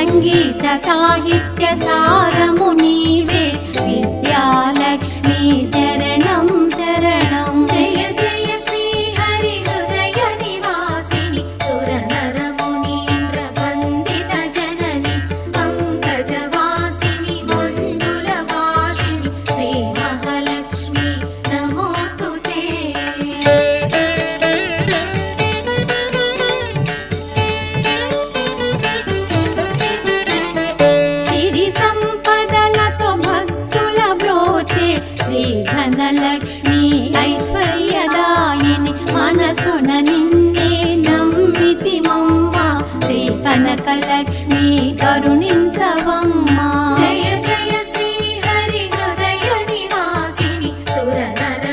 సంగీత సాహిత్య సారము నీవే విద్యాలక్ష్మి శరణం శరణం. జయ జయ శ్రీ హరి హృదయ నివాసిని సురనర మునీంద్ర వందిత జనని పంకజవాసిని మంజుల భాషిని శ్రీ మహాలక్ష్మి నమోస్తుతే. సిరి సంపదలతో భక్తుల బ్రోచే శ్రీ ధనలక్ష్మి ఐశ్వర్యదాయిని మనసున నిన్నే నమ్మితి మమ్మ శ్రీ కనకలక్ష్మి కరుణించవమ్మ.